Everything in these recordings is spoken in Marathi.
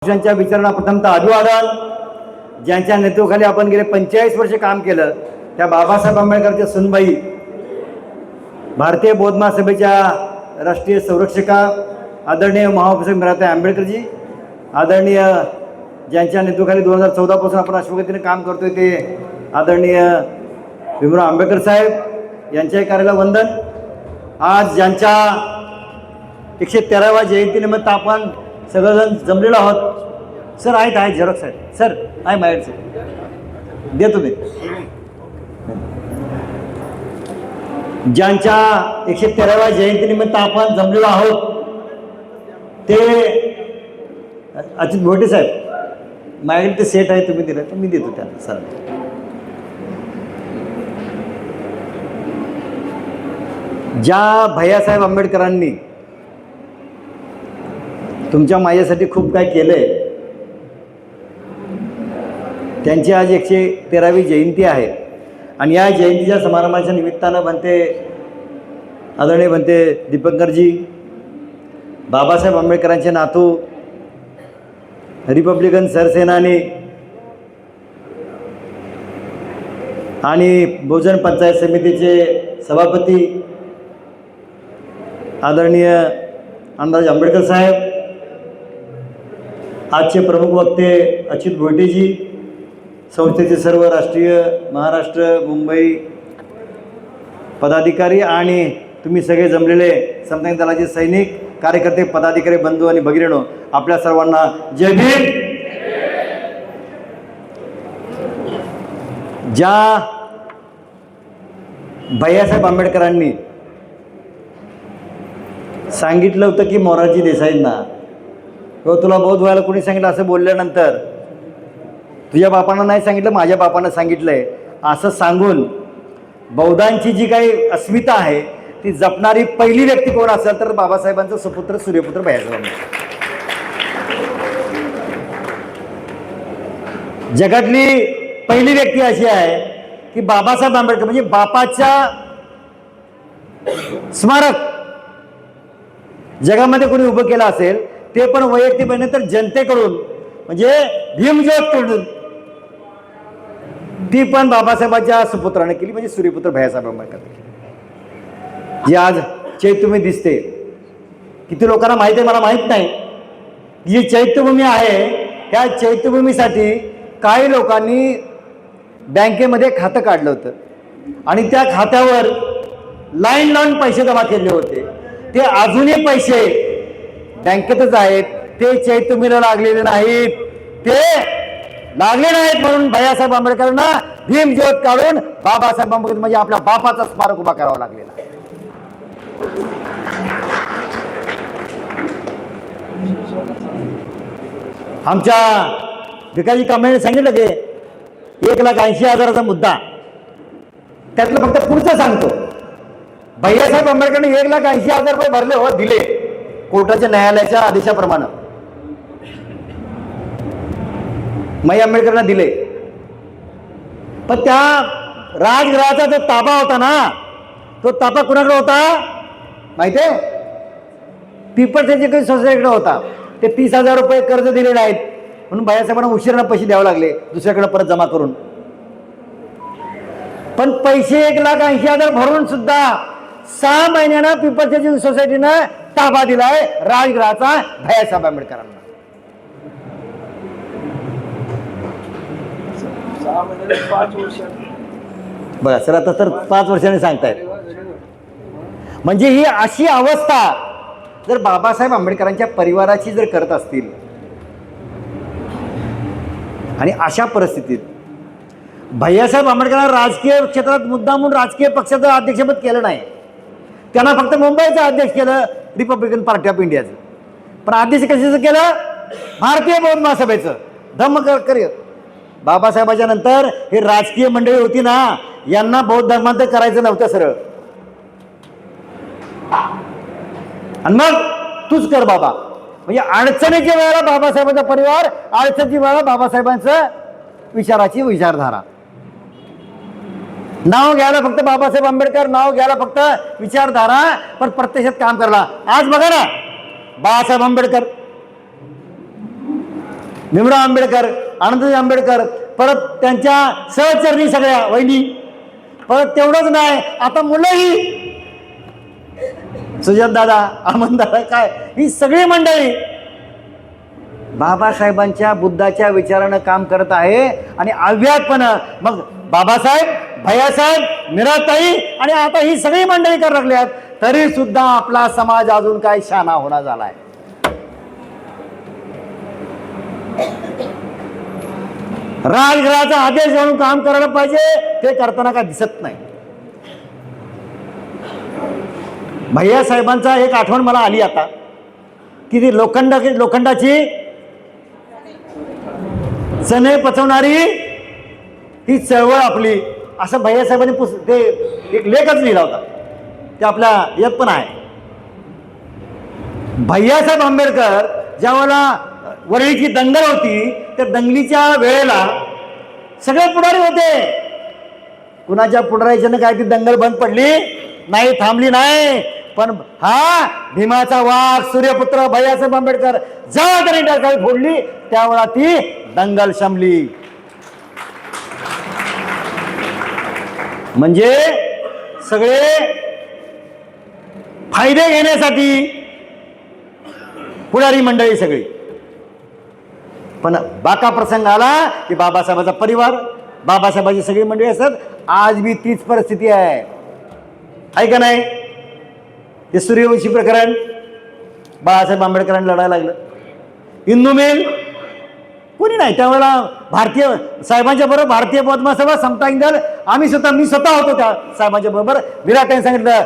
पक्षांच्या विचारांना प्रथमतः अभिवादन. ज्यांच्या नेतृत्वाखाली आपण गेले 45 वर्ष काम केलं त्या बाबासाहेब आंबेडकरच्या सुनबाई, भारतीय बौद्ध महासभेच्या राष्ट्रीय संरक्षका आदरणीय महाप्रसाद मीराताई आंबेडकरजी, आदरणीय ज्यांच्या नेतृत्वाखाली 2014 पासून आपण अश्वगतीने काम करतोय ते आदरणीय भीमराव आंबेडकर साहेब यांच्याही कार्याला वंदन. आज ज्यांच्या 113व्या जयंतीनिमित्त आपण सगळेजण जमलेलो आहोत. सर आहेत झेरॉक्स आहेत सर, आहे माझ्याकडे सर, देतो मी. ज्यांच्या 113व्या जयंतीनिमित्त आपण जमलेलो आहोत ते अच्युत भोटे साहेब, माझ्याकडे ते सेट आहे, तुम्ही दिलं तर मी देतो त्यांना सर. ज्या भैयासाहेब आंबेडकरांनी तुमच्या माझ्यासाठी खूप काय केलंय, त्यांची आज 113वी जयंती आहे आणि या जयंतीच्या समारंभाच्या निमित्तानं आदरणीय दीपंकरजी, बाबासाहेब आंबेडकरांचे नातू, रिपब्लिकन सरसेनानी आणि बहुजन पंचायत समितीचे सभापती आदरणीय अण्णाजी आंबेडकर साहेब, आजचे प्रमुख वक्ते अच्युत भोटेजी, संस्थेचे सर्व राष्ट्रीय, महाराष्ट्र, मुंबई पदाधिकारी आणि तुम्ही सगळे जमलेले समता दलाचे सैनिक, कार्यकर्ते, पदाधिकारी, बंधू आणि भगिनींनो, आपल्या सर्वांना जय भीम. ज्या भैयासाहेब आंबेडकरांनी सांगितलं होतं की मोरारजी देसाईंना, किंवा तुला बौद्ध व्हायला कोणी सांगितलं असं बोलल्यानंतर, तुझ्या बापानं नाही सांगितलं माझ्या बापानं सांगितलंय असं सांगून बौद्धांची जी काही अस्मिता आहे ती जपणारी पहिली व्यक्ती कोण असेल तर बाबासाहेबांचा सुपुत्र सूर्यपुत्र भैयासाहेब. जगातली पहिली व्यक्ती अशी आहे की बाबासाहेब आंबेडकर म्हणजे बापाच्या स्मारक जगामध्ये कोणी उभं केलं असेल ते पण वैयक्तिकपणे तर जनतेकडून म्हणजे भीमज्योतकडून, ती पण बाबासाहेबांच्या सुपुत्राने केली म्हणजे सूर्यपुत्र भैयासाहेब आंबेडकर. जी आज चैत्यभूमी दिसते, किती लोकांना माहिती आहे मला माहीत नाही, जी चैत्यभूमी आहे त्या चैत्यभूमीसाठी काही लोकांनी बँकेमध्ये खातं काढलं होतं आणि त्या खात्यावर लाईन लावून पैसे जमा केले होते. ते अजूनही पैसे बँकेतच आहेत, ते चैत्यभूमीला लागलेले नाहीत. ते लागले नाहीत म्हणून भैयासाहेब आंबेडकरांना भीमज्योत काढून बाबासाहेब आंबेडकर म्हणजे आपल्या बापाचा स्मारक उभा करावा लागलेला. आमच्या भिकाजी कांबळेने सांगितलं की 1,80,000चा मुद्दा, त्यातलं फक्त पुढचं सांगतो. भैयासाहेब आंबेडकरांनी 1,80,000 रुपये भरले हो, दिले कोर्टाच्या न्यायालयाच्या आदेशाप्रमाणे. मई आंबेडकरांना दिले, पण त्या राजगृहाचा जो ताबा होता ना, तो ताबा कुणाकडे होता माहितीये? पीपल्स एज्युकेशन सोसायटीकडे होता. ते 30,000 रुपये कर्ज दिलेले आहेत म्हणून भैयासाहेबांना उशिराने पैसे द्यावे लागले दुसऱ्याकडे परत जमा करून. पण पैसे 1,80,000 भरून सुद्धा 6 महिन्यानं पीपल्स एज्युकेशन सोसायटीनं ताबा दिलाय राजगृहाचा भैयासाहेब आंबेडकरांना. बघा सर, आता तर 5 वर्षांनी सांगतायत. म्हणजे ही अशी अवस्था जर बाबासाहेब आंबेडकरांच्या परिवाराची जर करत असतील आणि अशा परिस्थितीत भैयासाहेब आंबेडकरांना राजकीय क्षेत्रात मुद्दामून राजकीय पक्षाचं अध्यक्षपद केलं नाही, त्यांना फक्त मुंबईचं अध्यक्ष केलं रिपब्लिकन पार्टी ऑफ इंडियाचं. पण अध्यक्ष कशाचं केलं? भारतीय बौद्ध महासभेचं. धम्मचक्र. बाबासाहेबांच्या नंतर हे राजकीय मंडळी होती ना, यांना बौद्ध धर्मांतर करायचं नव्हतं सरळ, आणि मग तूच कर बाबा. म्हणजे अडचणीच्या वेळेला बाबासाहेबांचा परिवार, अडचणीच्या वेळेला बाबासाहेबांचं विचाराची विचारधारा. नाव घ्यायला फक्त बाबासाहेब आंबेडकर, नाव घ्यायला फक्त विचारधारा, पण प्रत्यक्षात काम करायला. आज बघा ना, बाबासाहेब आंबेडकर भीमराव आंबेडकर, आनंदजी आंबेडकर, परत त्यांच्या सहचरणी सगळ्या वहिनी, परत तेवढंच नाही, आता मुलंही, सुजातदादा, अहमददादा, काय ही सगळी मंडळी बाबासाहेबांच्या बुद्धाच्या विचारानं काम करत आहे. आणि अव्याहतपणं मग बाबासाहेब, भैयासाहेब, मीराताई आणि आता ही सगळी मंडळी कर लागल्यात, तरी सुद्धा आपला समाज अजून काय शाना होणार झालाय. राजघराचा आदेश म्हणून काम करायला पाहिजे, ते करताना काय दिसत नाही. भैयासाहेबांचा एक आठवण मला आली आता, की ती लोखंडाची चणे पचवणारी ही चळवळ आपली, असं भैयासाहेबांनी ते एक लेखच लिहिला होता, ते आपल्या यात पण आहे. भैयासाहेब आंबेडकर ज्यावेळेला वरळीची दंगल होती, त्या दंगलीच्या वेळेला सगळे पुढारी होते. कुणाच्या पुढाऱ्याच्यानं काय ती दंगल बंद पडली नाही, थांबली नाही. पण हा भीमाचा वाघ सूर्यपुत्र भैयासाहेब आंबेडकर जेव्हा तरी डरकाळी फोडली, त्यावेळा ती दंगल शमली. म्हणजे सगळे फायदे घेण्यासाठी पुढारी मंडळी सगळी. पण बाका प्रसंग आला की बाबासाहेबांचा परिवार, बाबासाहेबांची सगळी मंडळी असतात. आज बी तीच परिस्थिती आहे का नाही? ते सूर्यवंशी प्रकरण बाळासाहेब आंबेडकरांनी लढायला लागलं. हिंदू मिल कोणी नाही त्यावेळेला, भारतीय साहेबांच्या बरोबर भारतीय पद्मा सभा, समता इंदल, मी स्वतः होतो त्या साहेबांच्या बरोबर. विराटांनी सांगितलं,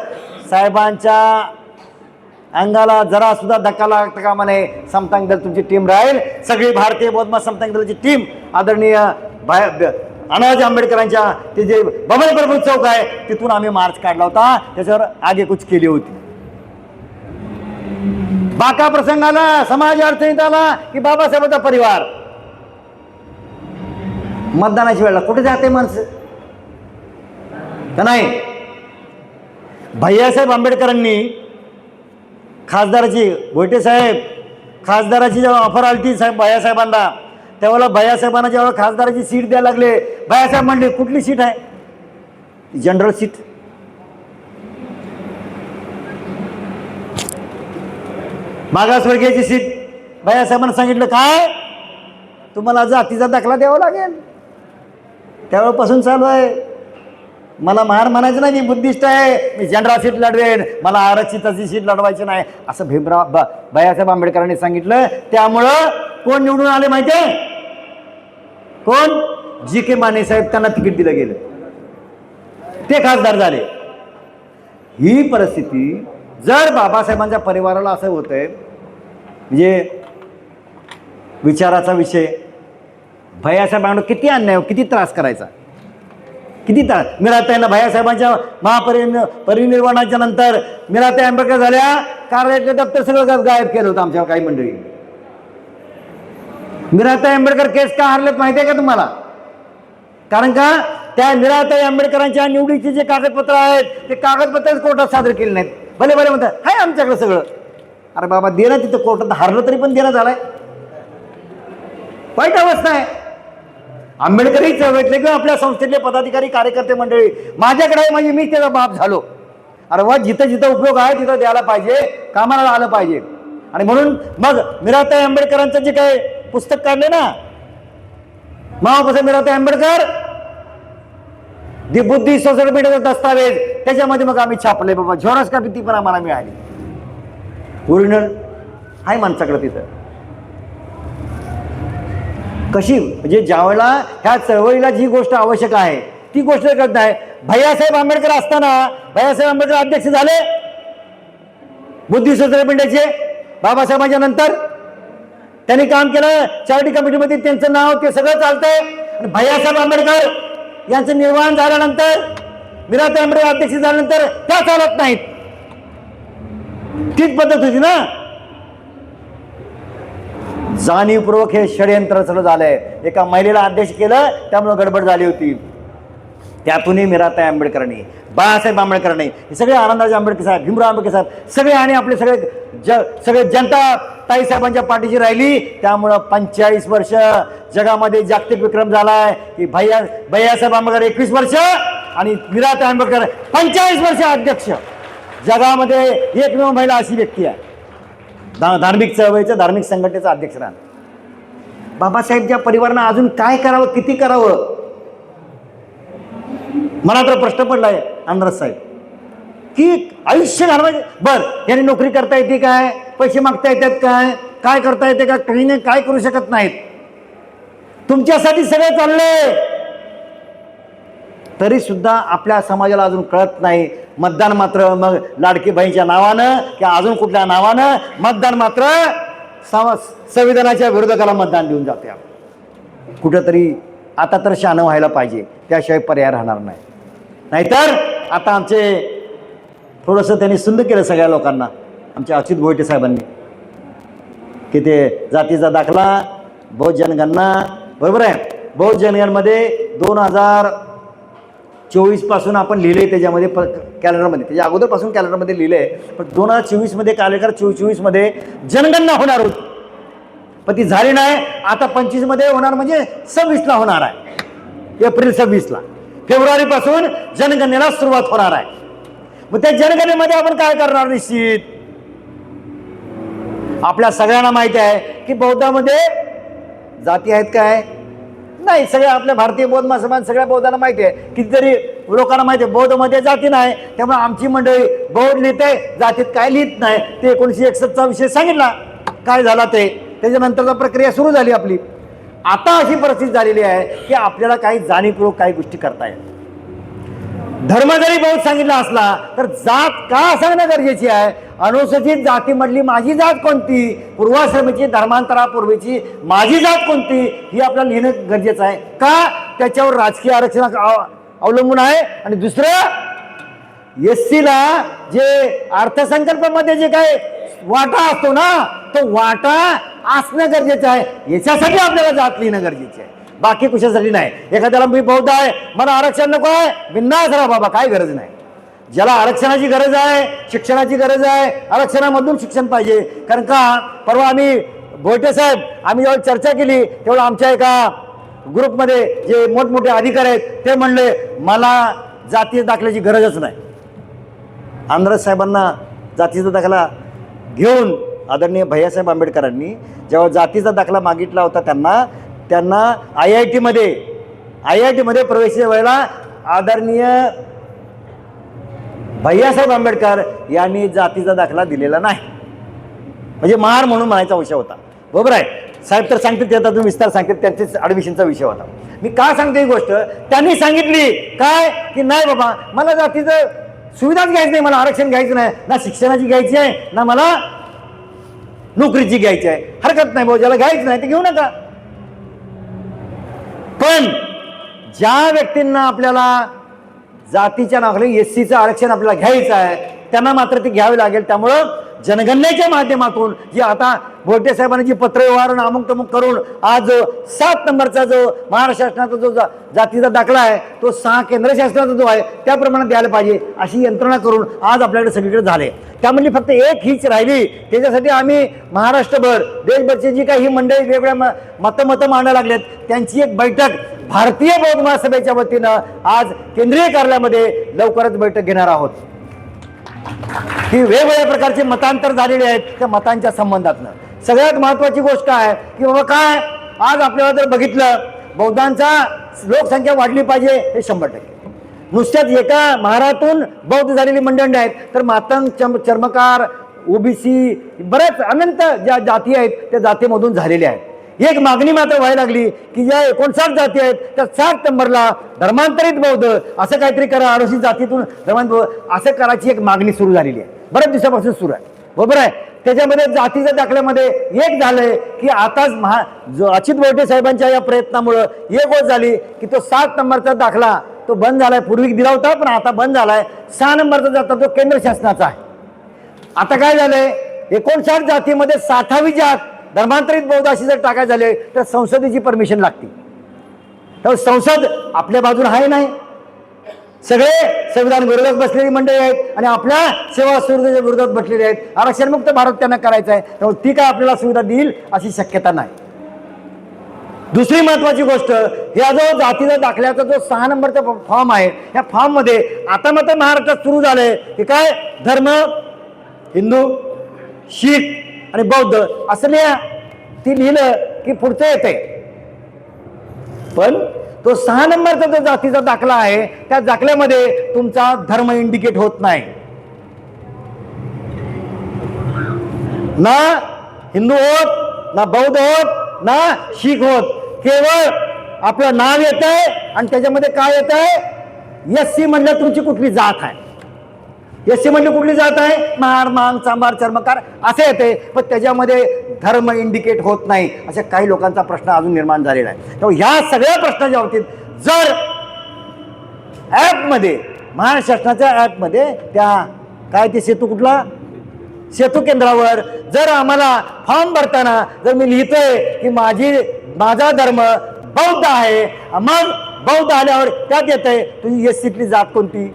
साहेबांच्या अंगाला जरा सुद्धा धक्का लागता कामा नये, समता इंदल तुमची टीम राहील. सगळी भारतीय पद्मा समता इंदलची टीम आदरणीय अनाजी आंबेडकरांच्या ते जे बबन प्रभू चौक आहे तिथून आम्ही मार्च काढला होता, त्याच्यावर आगेकूच केली होती. बाका प्रसंग आला, समाज अडचणीत आला की बाबासाहेबांचा परिवार. मतदानाच्या वेळेला कुठे जाते माणसं का नाही? भैयासाहेब आंबेडकरांनी खासदाराची, भोयटे साहेब खासदाराची जेव्हा ऑफर आली ती साहेब भैयासाहेबांना, त्यावेळेला भैयासाहेबांना जेव्हा खासदाराची सीट द्यायला लागले, भैयासाहेब म्हणले कुठली सीट आहे? General seat. मागासवर्गीयाची सीट. भैयासाहेबांना सांगितलं काय तुम्हाला जातीचा दाखला द्यावा लागेल. त्यावेळेपासून चालू आहे, मला महार म्हणायचं नाही, मी बुद्धिस्ट आहे, मी जनरल सीट लढवेन, मला आरक्षिताची सीट लढवायची नाही, असं भैयासाहेब आंबेडकरांनी सांगितलं. त्यामुळं कोण निवडून आले माहिती आहे? कोण? जी.के. माने साहेब, त्यांना तिकीट दिलं गेलं, ते खासदार झाले. ही परिस्थिती जर बाबासाहेबांच्या परिवाराला असं होतंय, म्हणजे विचाराचा विषय, भैयासाहेबांना किती अन्याय, किती त्रास करायचा, किती त्रास. मीराताईंना भैयासाहेबांच्या परिनिर्वाणाच्या नंतर मीराताई आंबेडकर झाल्या, कार्यालयातलं दप्तर सगळं गायब केलं होतं आमच्या काही मंडळी. मीराताई आंबेडकर केस का हरलेत माहिती आहे का तुम्हाला? कारण का त्या मीराताई आंबेडकरांच्या निवडीचे जे कागदपत्र आहेत ते कागदपत्र कोर्टात सादर केले नाहीत. भले भले म्हणतात हाय आमच्याकडे सगळं. अरे बाबा देणं तिथं कोर्टात हरलं तरी पण देणं झालंय. वाईट अवस्था आहे. आंबेडकरही चळवळीतले किंवा आपल्या संस्थेतले पदाधिकारी कार्यकर्ते मंडळी माझ्याकडे आहे म्हणजे मी त्याचा बाप झालो. अरे वा, जिथं जिथं उपयोग आहे तिथं द्यायला पाहिजे, कामाला आलं पाहिजे. आणि म्हणून मग मीराताई आंबेडकरांचं जे काही पुस्तक काढले ना, महाप्रसाद मीराताई आंबेडकर दी बुद्धी सोसायटीचा दस्तावेज, त्याच्यामध्ये मग आम्ही छापले बाबा. झेरॉक्स कॉपी ती पण आम्हाला मिळाली, ओरिजिनल आहे माणसाकडे तिथं. कशी म्हणजे ज्यावेळेला ह्या चळवळीला जी गोष्ट आवश्यक आहे ती गोष्ट करत नाही. भैयासाहेब आंबेडकर असताना भैयासाहेब आंबेडकर अध्यक्ष झाले बुद्धी सोसायटीचे. बाबासाहेबांच्या नंतर त्यांनी काम केलं, चॅरिटी कमिटीमध्ये त्यांचं नाव ते सगळं चालतंय. आणि भैयासाहेब आंबेडकर यांचं निर्वाण झाल्यानंतर, मीराताई आंबेडकर अध्यक्ष झाल्यानंतर त्या चालत नाहीत. तीच पद्धत होती ना. जाणीवपूर्वक हे षडयंत्र सुरू झालंय. एका महिलेला अध्यक्ष केलं त्यामुळे गडबड झाली होती. त्यातूनही मीराताई आंबेडकरांनी बाळासाहेब आंबेडकर नाही, हे सगळे आनंदराजे आंबेडकर साहेब, भीमराव आंबेडकर साहेब सगळे आणि आपले सगळे जनता ताईसाहेबांच्या पाठीशी राहिली. त्यामुळं 45 वर्ष जगामध्ये जागतिक विक्रम झालाय की भैयासाहेब आंबेडकर 21 वर्ष आणि मीराताई आंबेडकर 45 वर्ष अध्यक्ष. जगामध्ये एकमेव महिला अशी व्यक्ती आहे धार्मिक चळवळीचं, धार्मिक संघटनेचं अध्यक्ष राहणं. बाबासाहेबच्या परिवारानं अजून काय करावं, किती करावं, मला तर प्रश्न पडलाय आनंदराज साहेब की आयुष्य घालवायचे. बरं, याने नोकरी करता येते काय, पैसे मागता येतात काय करता येते का, काही नाही, काय करू शकत नाहीत. तुमच्यासाठी सगळं चाललंय, तरी सुद्धा आपल्या समाजाला अजून कळत नाही. मतदान मात्र मग लाडकी बहीणच्या नावानं किंवा अजून कुठल्या नावानं मतदान मात्र संविधानाच्या विरोधकाला मतदान देऊन जाते. कुठंतरी आता तर शहाणं व्हायला पाहिजे, त्याशिवाय पर्याय राहणार नाही. नाहीतर आता आमचे थोडंसं त्यांनी सुंद केलं सगळ्या लोकांना, आमच्या अच्युत भोईटे साहेबांनी, की ते जातीचा दाखला, बौद्ध जनगणना, बरोबर आहे. बौद्ध जनगणमध्ये 2024 पासून आपण लिहिले त्याच्यामध्ये कॅलेंडरमध्ये, त्याच्या अगोदरपासून कॅलेंडरमध्ये लिहिले आहे, पण 2024 कॅलेंडर 24 जनगणना होणार होती, पण ती झाली नाही. आता 25 होणार, म्हणजे 26 होणार आहे, एप्रिल 26. फेब्रुवारीपासून जनगणनेला सुरुवात होणार आहे. मग त्या जनगणनेमध्ये आपण काय करणार? निश्चित आपल्या सगळ्यांना माहिती आहे की बौद्धामध्ये जाती आहेत काय? नाही. सगळ्या आपल्या भारतीय बौद्ध महासमाज सगळ्या बौद्धांना माहिती आहे, कितीतरी लोकांना माहिती आहे बौद्धमध्ये जाती नाही. त्यामुळे आमची मंडळी बौद्ध लिहित आहे, जातीत काय लिहित नाही. ते 1961 विषय सांगितला काय झाला ते, त्याच्यानंतरचा प्रक्रिया सुरू झाली आपली. आता अशी परिस्थिती झालेली आहे की आपल्याला काही जाणीवपूर्वक काही गोष्टी करता येत. धर्म जरी बौद्ध सांगितला असला तर जात का सांगणं गरजेची आहे. अनुसूचित जातीमधली माझी जात कोणती, पूर्वाश्रमीची धर्मांतरापूर्वीची माझी जात कोणती, ही आपल्याला लिहिणं गरजेचं आहे. का? त्याच्यावर राजकीय आरक्षण अवलंबून आहे. आणि दुसरं, एससीला जे अर्थसंकल्पामध्ये जे काय वाटा असतो ना, तो वाटा असणं गरजेचं आहे. याच्यासाठी आपल्याला जात लिहिणं गरजेचं आहे, बाकी कुशासाठी नाही. एखाद्याला मी बौद्ध आहे, मला आरक्षण नको आहे, बिंदास राहा बाबा, काय गरज नाही. ज्याला आरक्षणाची गरज आहे, शिक्षणाची गरज आहे, आरक्षणामधून शिक्षण पाहिजे. कारण का, परवा आम्ही भोईटे साहेब आम्ही जेव्हा चर्चा केली तेव्हा आमच्या एका ग्रुपमध्ये जे मोठमोठे अधिकारी आहेत ते म्हणले मला जातीय दाखल्याची गरजच नाही. आनंदराज साहेबांना जातीचा दाखला घेऊन आदरणीय भैयासाहेब आंबेडकरांनी जेव्हा जातीचा दाखला मागितला होता त्यांना IIT मध्ये प्रवेशाच्या वेळेला आदरणीय भैयासाहेब आंबेडकर यांनी जातीचा दाखला दिलेला नाही. म्हणजे महार म्हणून म्हणायचा विषय होता. बरोबर आहे. साहेब तर सांगतील, ते आता विस्तार सांगतील, त्यांचेच ॲडमिशनचा विषय होता. मी का सांगते ही गोष्ट, त्यांनी सांगितली काय की नाही बाबा, मला जातीचं सुविधाच घ्यायची नाही, मला आरक्षण घ्यायचं नाही, ना शिक्षणाची घ्यायची आहे, ना मला नोकरीची घ्यायची आहे. हरकत नाही भाऊ, ज्याला घ्यायचं नाही ते घेऊ नका. पण ज्या व्यक्तींना आपल्याला जातीच्या नावाखाली SCचं आरक्षण आपल्याला घ्यायचं आहे त्यांना मात्र ते घ्यावे लागेल. त्यामुळं जनगणनेच्या माध्यमातून जी आता भोईटे साहेबांनी जी पत्रव्यवहार अमुक तमुक करून आज 7 नंबरचा जो महाराष्ट्र शासनाचा जो जातीचा दाखला आहे तो 6 केंद्र शासनाचा जो आहे त्याप्रमाणे द्यायला पाहिजे अशी यंत्रणा करून आज आपल्याकडे सगळीकडे झाले. त्यामध्ये फक्त एक हीच राहिली. त्याच्यासाठी आम्ही महाराष्ट्रभर देशभरची जी काही ही मंडळी वेगवेगळ्या मतं मांडायला लागलेत त्यांची एक बैठक भारतीय बौद्ध महासभेच्या वतीनं आज केंद्रीय कार्यालयामध्ये लवकरच बैठक घेणार आहोत. ही वेगवेगळ्या प्रकारचे मतांतर झालेले आहेत. त्या मतांच्या संबंधातनं सगळ्यात महत्वाची गोष्ट आहे की बाबा काय आज आपल्याला जर बघितलं बौद्धांचा लोकसंख्या वाढली पाहिजे हे 100%. नुसत्याच एका महारातून बौद्ध झालेली मंडळी आहेत तर मातंग, चर्मकार, OBC बऱ्याच अनंत ज्या जाती आहेत त्या जातीमधून झालेल्या आहेत. एक मागणी मात्र व्हायला लागली की ज्या 59 जाती आहेत त्या 60 नंबरला धर्मांतरित बौद्ध असं काहीतरी करा, अनुसूचित जातीतून धर्मांतरित असं करायची एक मागणी सुरू झालेली आहे. बऱ्याच दिवसापासून सुरू आहे. बरोबर आहे. त्याच्यामध्ये जातीच्या दाखल्यामध्ये एक झालंय की आताच अच्युत भोईटे साहेबांच्या या प्रयत्नामुळं एक गोष्ट झाली की तो 7 नंबरचा दाखला तो बंद झालाय. पूर्वी दिला होता पण आता बंद झालाय. 6 नंबरचा दाखला तो केंद्र शासनाचा आहे. आता काय झालंय 59 जातीमध्ये 60वी जात धर्मांतरित बौद्ध अशी जर टाकायचे झाले तर संसदेची परमिशन लागते. तर संसद आपल्या बाजूला आहे नाही. सगळे संविधान विरोधात बसलेली मंडळी आहेत आणि आपल्या सेवा सुविधेच्या विरोधात बसलेले आहेत. आरक्षणमुक्त भारत त्यांना करायचा आहे, त्यामुळे ती काय आपल्याला सुविधा देईल अशी शक्यता नाही. दुसरी महत्वाची गोष्ट, ह्या जो जातीचा दाखल्याचा जो 6 नंबरचा फॉर्म आहे, या फॉर्ममध्ये आता मात्र महाराष्ट्रात सुरू झालंय की काय धर्म, हिंदू, शीख आणि बौद्ध असं लिहा. ती लिहिलं की पुढचं येते. पण तो 6 नंबरचा जो जातीचा दाखला आहे त्या दाखल्यामध्ये तुमचा धर्म इंडिकेट होत नाही. ना हिंदू होत, ना बौद्ध होत, ना शीख होत. केवळ आपलं नाव येत आहे आणि त्याच्यामध्ये काय येत आहे, एससी म्हणलं तुमची कुठली जात आहे. एससी म्हणजे कुठली जात आहे, महार, मांग, चांभार, चर्मकार असं येते, पण त्याच्यामध्ये धर्म इंडिकेट होत नाही. अशा काही लोकांचा प्रश्न अजून निर्माण झालेला आहे. त्यामुळे ह्या सगळ्या प्रश्नाच्या बाबतीत जर ॲपमध्ये, महाराष्ट्र शासनाच्या ॲपमध्ये त्या काय ते सेतू कुठला, सेतू केंद्रावर जर आम्हाला फॉर्म भरताना जर मी लिहितोय की माझा धर्म बौद्ध आहे, मग बौद्ध आल्यावर त्यात येतंय तुझी एससीतली जात कोणती,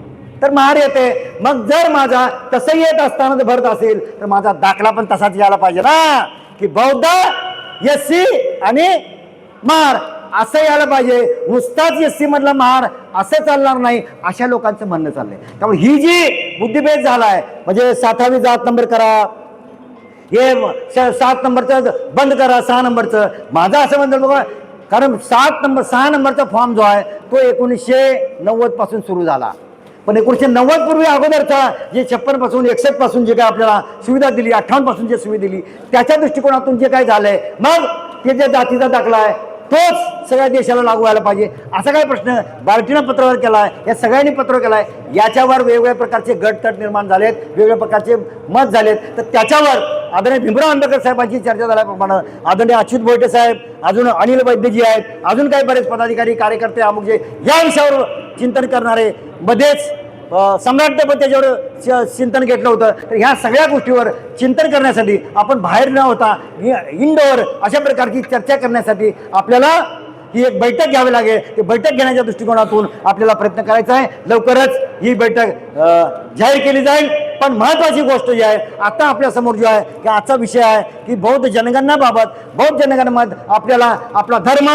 तर महार येते. मग जर माझा तसं येत असताना जर भरत असेल तर माझा दाखला पण तसाच यायला पाहिजे ना, की बौद्ध, एससी आणि महार असं यायला पाहिजे. नुसताच एससी मधला महार असं चालणार नाही, अशा लोकांचं म्हणणं चाललंय. त्यामुळे ही जी बुद्धिभेद झालाय, म्हणजे 7वी जात नंबर करा, हे 7 नंबरचं बंद करा, 6 नंबरचं. माझं असं म्हणतं बघा, कारण 6 नंबरचा फॉर्म जो आहे तो 1990 पासून सुरू झाला. पण 1990 पूर्वी अगोदरचा जे 56 पासून 61 पासून जे काय आपल्याला सुविधा दिली, 58 पासून जे सुविधा दिली, त्याच्या दृष्टिकोनातून जे काय झालंय, मग ते जे जातीचा दाखला आहे तोच सगळ्या देशाला लागू व्हायला पाहिजे असा काय प्रश्न बार्टीनं पत्रावर केला आहे, या सगळ्यांनी पत्र केलं आहे. याच्यावर वेगवेगळ्या प्रकारचे गटतट निर्माण झालेत, वेगवेगळ्या प्रकारचे मत झालेत. तर त्याच्यावर आदरणीय भीमराव आंबेडकर साहेबांची चर्चा झाल्याप्रमाणे आदरणीय अच्युत भोईटे साहेब, अजून अनिल वैद्यजी आहेत, अजून काही बरेच पदाधिकारी, कार्यकर्ते अमुक जे या विषयावर चिंतन करणारे, मध्येच सम्राट पण त्याच्यावर चिंतन घेतलं होतं. तर ह्या सगळ्या गोष्टीवर चिंतन करण्यासाठी आपण बाहेर न होता इंडोर अशा प्रकारची चर्चा करण्यासाठी आपल्याला ही एक बैठक घ्यावी लागेल. ती बैठक घेण्याच्या दृष्टिकोनातून आपल्याला प्रयत्न करायचा आहे. लवकरच ही बैठक जाहीर केली जाईल. पण महत्त्वाची गोष्ट जी आहे आता आपल्यासमोर जी आहे की आजचा विषय आहे की बौद्ध जनगणनाबाबत, बौद्ध जनगणनेमध्ये आपल्याला आपला धर्म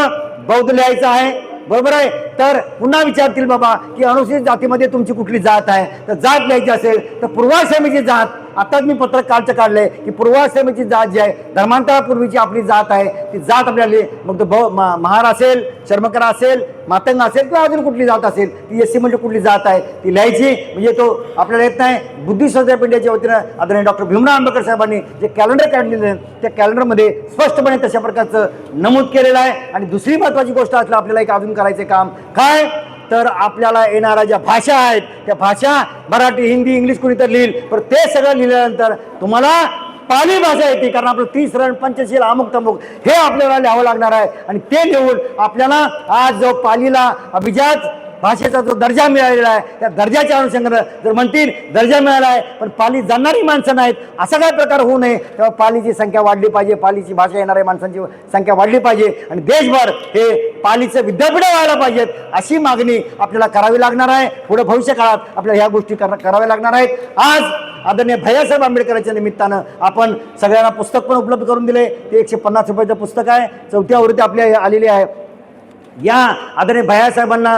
बौद्ध लिहायचा आहे, बरोबर आहे. तर पुन्हा विचारतील बाबा की अनुसूचित जातीमध्ये तुमची कुठली जात आहे, तर जात लिहायची असेल तर पूर्वाश्रमीची जात, आताच मी पत्र कालचं काढलंय की पूर्वाश्रमीची जात जी आहे, धर्मांतरापूर्वीची आपली जात आहे, ती जात आपल्याला मग तो महार असेल, चर्मकार असेल, मातंग असेल किंवा अजून कुठली जात असेल, ती एससी म्हणजे कुठली जात आहे ती लिहायची. म्हणजे तो आपल्याला येत नाही. बुद्धिस्ट विद्यापीठाच्या वतीनं आदरणीय डॉक्टर भीमराव आंबेडकर साहेबांनी जे कॅलेंडर काढलेलं आहे त्या कॅलेंडरमध्ये स्पष्टपणे तशा प्रकारचं नमूद केलेलं आहे. आणि दुसरी महत्त्वाची गोष्ट असलं आपल्याला एक अजून करायचं काम काय, तर आपल्याला येणाऱ्या ज्या भाषा आहेत त्या भाषा मराठी, हिंदी, इंग्लिश कुणी तर लिहिल, पण ते सगळं लिहिल्यानंतर तुम्हाला पाली भाषा येते. कारण आपलं 30 रण, पंचशील, अमुक तमुक हे आपल्याला लिहावं लागणार आहे. आणि ते लिहून आपल्याला आज जो पालीला अभिजात भाषेचा जो दर्जा मिळालेला आहे त्या दर्जाच्या अनुषंगानं जर म्हणतील दर्जा मिळाला आहे पण पाली जाणणारी माणसं नाहीत, असा काय प्रकार होऊ नये. तेव्हा पालीची संख्या वाढली पाहिजे, पालीची भाषा येणाऱ्या माणसांची संख्या वाढली पाहिजे आणि देशभर हे पालीचं विद्यापीठ व्हायला पाहिजेत अशी मागणी आपल्याला करावी लागणार आहे. पुढे भविष्य काळात आपल्याला ह्या गोष्टी कराव्या लागणार आहेत. आज आदरणीय भैयासाहेब आंबेडकरांच्या निमित्तानं आपण सगळ्यांना पुस्तक पण उपलब्ध करून दिले. ते 150 रुपयाचं पुस्तक आहे, 4थी आवृत्ती आपल्या आलेली आहे. या आदरणीय भैयासाहेबांना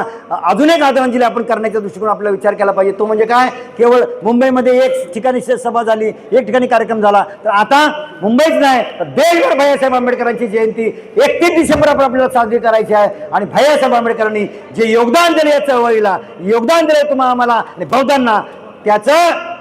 अजून एक आदरांजली आपण करण्याच्या दृष्टिकोन आपला विचार केला पाहिजे. तो म्हणजे काय, केवळ मुंबईमध्ये एक ठिकाणी सभा झाली, एक ठिकाणी कार्यक्रम झाला, तर आता मुंबईच नाही तर देशभर भैयासाहेब आंबेडकरांची जयंती 31 डिसेंबर आपल्याला साजरी करायची आहे. आणि भैयासाहेब आंबेडकरांनी जे योगदान दिले या चळवळीला, योगदान दिले तुम्हाला आम्हाला आणि बौद्धांना, त्याचं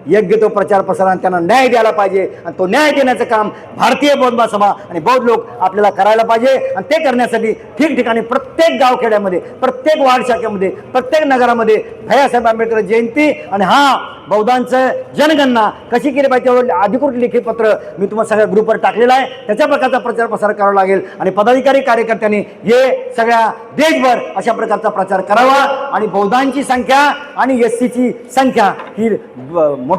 योग्य तो प्रचार प्रसार त्यांना न्याय द्यायला पाहिजे. आणि तो न्याय देण्याचं काम भारतीय बौद्ध महासभा आणि बौद्ध लोक आपल्याला करायला पाहिजे. आणि ते करण्यासाठी ठिकठिकाणी प्रत्येक गावखेड्यामध्ये, प्रत्येक वार्ड शाखेमध्ये, प्रत्येक नगरामध्ये भैयासाहेब आंबेडकर जयंती आणि हा बौद्धांचं जनगणना कशी केली पाहिजे त्यावर अधिकृत लेखी पत्र मी तुम्हाला सगळ्या ग्रुपवर टाकलेलं आहे. त्याच्या प्रकारचा प्रचार प्रसार करावा लागेल. आणि पदाधिकारी कार्यकर्त्यांनी हे सगळ्या देशभर अशा प्रकारचा प्रचार करावा. आणि बौद्धांची संख्या आणि एससीची संख्या ही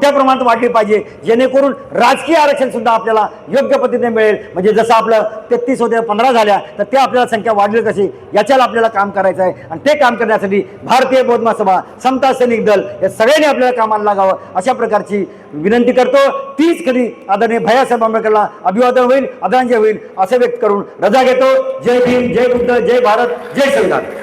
मोठ्या प्रमाणात वाढली पाहिजे, जेणेकरून राजकीय आरक्षण सुद्धा आपल्याला योग्य पद्धतीने मिळेल. म्हणजे जसं आपलं 33 होत्या 15 झाल्या, तर ते आपल्याला संख्या वाढली कशी याच्याला आपल्याला काम करायचं आहे. आणि ते काम करण्यासाठी भारतीय बौद्ध महासभा, समता सैनिक दल या सगळ्यांनी आपल्याला कामाला लागावं अशा प्रकारची विनंती करतो. तीच कधी आदरणीय भैयासाहेब आंबेडकरला अभिवादन होईल, आदरांजली होईल असं व्यक्त करून रजा घेतो. जय भीम, जय बुद्ध, जय भारत, जय संविधान.